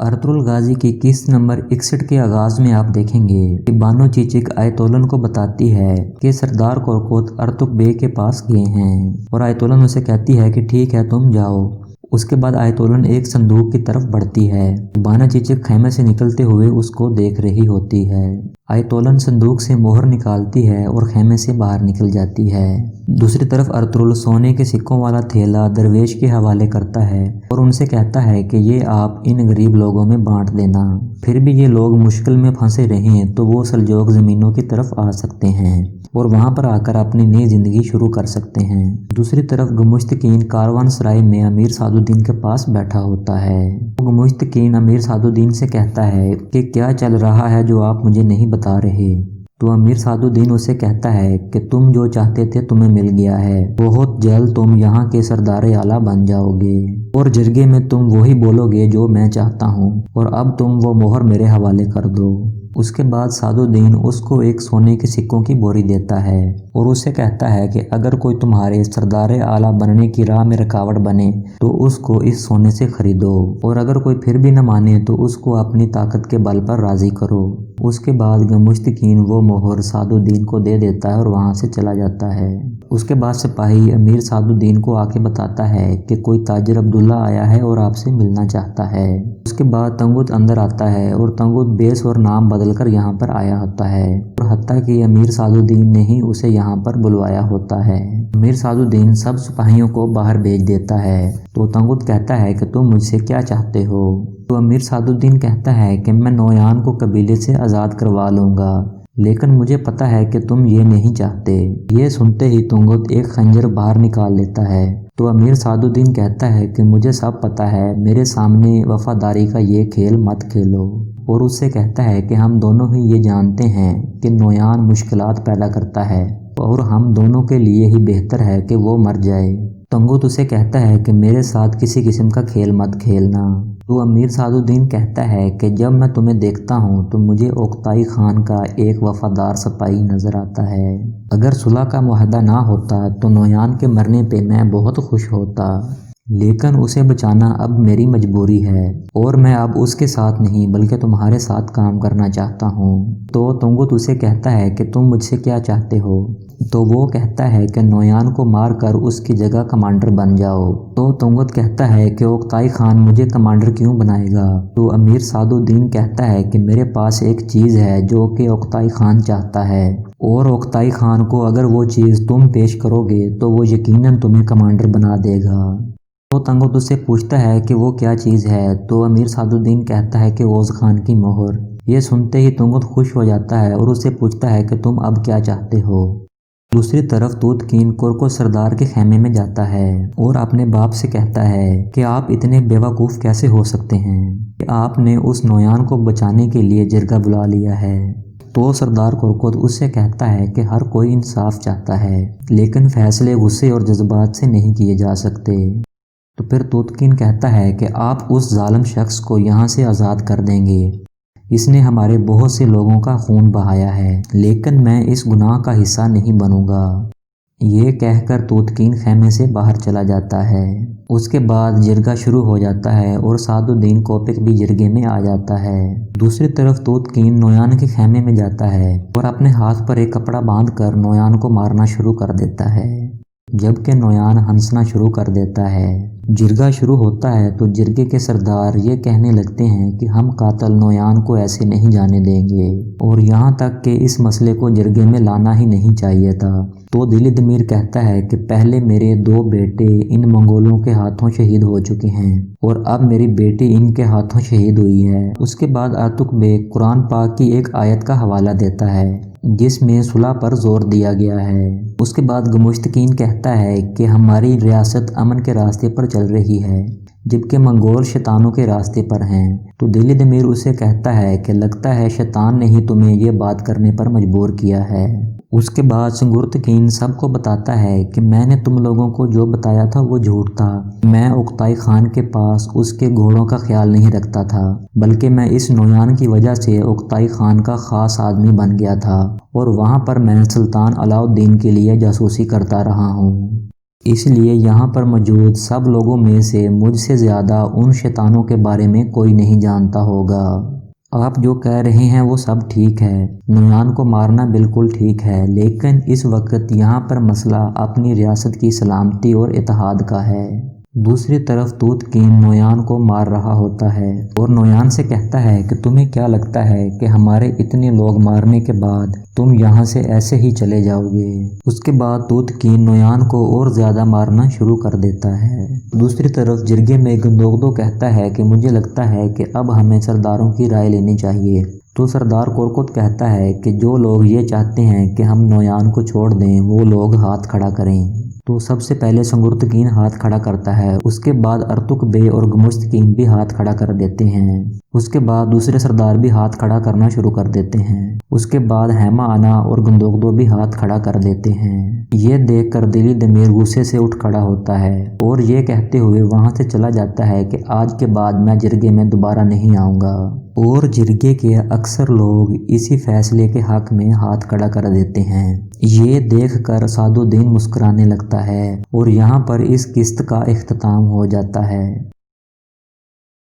Ertugrul गाजी की किस्त number 61 के आगाज में आप देखेंगे कि बानो चीचिक आयतोलन को बताती है कि सरदार कोरकोत अर्तुग बे के पास गए हैं और आयतोलन उसे कहती है कि ठीक है तुम जाओ। उसके बाद आयतोलन एक संदूक की तरफ बढ़ती है। बानो चीचिक खैमे से निकलते हुए उसको देख रही होती है। आयतोलन संदूक से मोहर निकालती है और खैमे से बाहर निकल जाती है। दूसरी तरफ अर्तुगरुल सोने के सिक्कों वाला थैला दरवेश के हवाले करता है और उनसे कहता है कि ये आप इन गरीब लोगों में बांट देना। फिर भी ये लोग मुश्किल में फंसे रहें तो वो सल्जोक ज़मीनों की तरफ आ सकते हैं और वहां पर आकर अपनी नई ज़िंदगी शुरू कर सकते हैं। दूसरी तरफ गमुश्तकीन कारवान सराय में अमीर सादुद्दीन के पास बैठा होता है। गमुश्तकीन अमीर सादुद्दीन से कहता है कि क्या चल रहा है जो आप मुझे नहीं बता रहे। तो अमीर सादुद्दीन उसे कहता है कि तुम जो चाहते थे तुम्हें मिल गया है। बहुत जल्द तुम यहाँ के सरदार आला बन जाओगे और जिरगे में तुम वही बोलोगे जो मैं चाहता हूँ और अब तुम वो मोहर मेरे हवाले कर दो। उसके बाद सादुद्दीन उसको एक सोने के सिक्कों की बोरी देता है और उससे कहता है कि अगर कोई तुम्हारे सरदार आला बनने की राह में रुकावट बने तो उसको इस सोने से खरीदो और अगर कोई फिर भी न माने तो उसको अपनी ताकत के बल पर राजी करो। उसके बाद गमुश्तकीन वो मोहर सादुद्दीन को दे देता है और वहां से चला जाता है। उसके बाद सिपाही अमीर सादुद्दीन को आके बताता है कि कोई ताजिर अब्दुल्ला आया है और आपसे मिलना चाहता है। उसके बाद तंगुत अंदर आता है और तंगुत बेस और नाम बदलकर यहाँ पर आया होता है और हत्ता कि अमीर सादुद्दीन ने ही उसे यहाँ पर बुलवाया होता है। अमीर सादुद्दीन सब सिपाहियों को बाहर भेज देता है। तो तंगुत कहता है कि तुम मुझसे क्या चाहते हो। तो अमीर सादुद्दीन कहता है कि मैं नोयान को कबीले से आज़ाद करवा लूँगा, लेकिन मुझे पता है कि तुम ये नहीं चाहते। ये सुनते ही तंगुत एक खंजर बाहर निकाल लेता है। तो अमीर सादुद्दीन कहता है कि मुझे सब पता है, मेरे सामने वफादारी का ये खेल मत खेलो। और उससे कहता है कि हम दोनों ही ये जानते हैं कि नोयान मुश्किलात पैदा करता है और हम दोनों के लिए ही बेहतर है कि वो मर जाए। तंगुत उसे कहता है कि मेरे साथ किसी किस्म का खेल मत खेलना। तो अमीर सादुद्दीन कहता है कि जब मैं तुम्हें देखता हूँ तो मुझे ओक्ताई खान का एक वफादार सिपाही नजर आता है। अगर सुलह का मुआहदा ना होता तो नोयान के मरने पे मैं बहुत खुश होता, लेकिन उसे बचाना अब मेरी मजबूरी है और मैं अब उसके साथ नहीं बल्कि तुम्हारे साथ काम करना चाहता हूँ। तो तंगुत उसे कहता है कि तुम मुझसे क्या चाहते हो। तो वो कहता है कि नोयान को मार कर उसकी जगह कमांडर बन जाओ। तो तंगुत कहता है कि ओक्ताई खान मुझे कमांडर क्यों बनाएगा। तो अमीर सादुद्दीन कहता है कि मेरे पास एक चीज़ है जो कि ओक्ताई खान चाहता है और ओक्ताई खान को अगर वो चीज़ तुम पेश करोगे तो वो यकीनन तुम्हें कमांडर बना देगा। तो तंगुत उससे पूछता है कि वो क्या चीज़ है। तो अमीर सादुद्दीन कहता है कि ओज़ खान की मोहर। ये सुनते ही तंगुत खुश हो जाता है और उससे पूछता है कि तुम अब क्या चाहते हो। दूसरी तरफ तूतकीन कोरको सरदार के खेमे में जाता है और अपने बाप से कहता है कि आप इतने बेवकूफ़ कैसे हो सकते हैं कि आपने उस नोयान को बचाने के लिए जिरगा बुला लिया है। तो सरदार कोरकोत उससे कहता है कि हर कोई इंसाफ चाहता है, लेकिन फैसले गुस्से और जज्बात से नहीं किए जा सकते। तो फिर तूतकीन कहता है कि आप उस जालिम शख्स को यहाँ से आज़ाद कर देंगे। इसने हमारे बहुत से लोगों का खून बहाया है, लेकिन मैं इस गुनाह का हिस्सा नहीं बनूंगा। ये कहकर तूतकीन खैमे से बाहर चला जाता है। उसके बाद जिरगा शुरू हो जाता है और सादुद्दीन कोपिक भी जिरगे में आ जाता है। दूसरी तरफ तूतकीन नोयान के खैमे में जाता है और अपने हाथ पर एक कपड़ा बांधकर नोयान को मारना शुरू कर देता है, जबकि नोयान हंसना शुरू कर देता है। जिरगा शुरू होता है तो जिरगे के सरदार ये कहने लगते हैं कि हम कातल नोयान को ऐसे नहीं जाने देंगे और यहाँ तक कि इस मसले को जिरगे में लाना ही नहीं चाहिए था। तो दिली दमीर कहता है कि पहले मेरे 2 बेटे इन मंगोलों के हाथों शहीद हो चुके हैं और अब मेरी बेटी इनके हाथों शहीद हुई है। उसके बाद अर्तुग बे कुरान पाक की एक आयत का हवाला देता है जिसमें सुलह पर जोर दिया गया है। उसके बाद गमुश्तकीन कहता है कि हमारी रियासत अमन के रास्ते पर चल रही है जबकि मंगोल शैतानों के रास्ते पर हैं। तो दिली दमीर उसे कहता है कि लगता है शैतान ने ही तुम्हें ये बात करने पर मजबूर किया है। उसके बाद संगुर्तकीन सबको बताता है कि मैंने तुम लोगों को जो बताया था वो झूठ था। मैं ओक्ताई खान के पास उसके घोड़ों का ख्याल नहीं रखता था, बल्कि मैं इस नोयान की वजह से ओक्ताई खान का खास आदमी बन गया था और वहाँ पर मैं सुल्तान अलाउद्दीन के लिए जासूसी करता रहा हूँ। इसलिए यहाँ पर मौजूद सब लोगों में से मुझसे ज़्यादा उन शैतानों के बारे में कोई नहीं जानता होगा। आप जो कह रहे हैं वो सब ठीक है, नोयान को मारना बिल्कुल ठीक है, लेकिन इस वक्त यहाँ पर मसला अपनी रियासत की सलामती और इत्तेहाद का है। दूसरी तरफ तूत कीन नोयान को मार रहा होता है और नोयान से कहता है कि तुम्हें क्या लगता है कि हमारे इतने लोग मारने के बाद तुम यहाँ से ऐसे ही चले जाओगे। उसके बाद तूत कीन नोयान को और ज़्यादा मारना शुरू कर देता है। दूसरी तरफ जिरगे में गंदोगदो कहता है कि मुझे लगता है कि अब हमें सरदारों की राय लेनी चाहिए। तो सरदार कोरकोत कहता है कि जो लोग ये चाहते हैं कि हम नोयान को छोड़ दें वो लोग हाथ खड़ा करें। तो सबसे पहले संगुर्तकीन हाथ खड़ा करता है, उसके बाद अर्तुक बे और गमुश्तकीन भी हाथ खड़ा कर देते हैं। उसके बाद दूसरे सरदार भी हाथ खड़ा करना शुरू कर देते हैं। उसके बाद हैमा आना और गंदोगदो भी हाथ खड़ा कर देते हैं। ये देखकर दिली दमीर गुस्से से उठ खड़ा होता है और ये कहते हुए वहां से चला जाता है कि आज के बाद मैं जिरगे में दोबारा नहीं आऊँगा। और जिरगे के अक्सर लोग इसी फैसले के हक में हाथ खड़ा कर देते हैं। ये देखकर सादुद्दीन मुस्कुराने लगता है और यहाँ पर इस किस्त का इख्तिताम हो जाता है।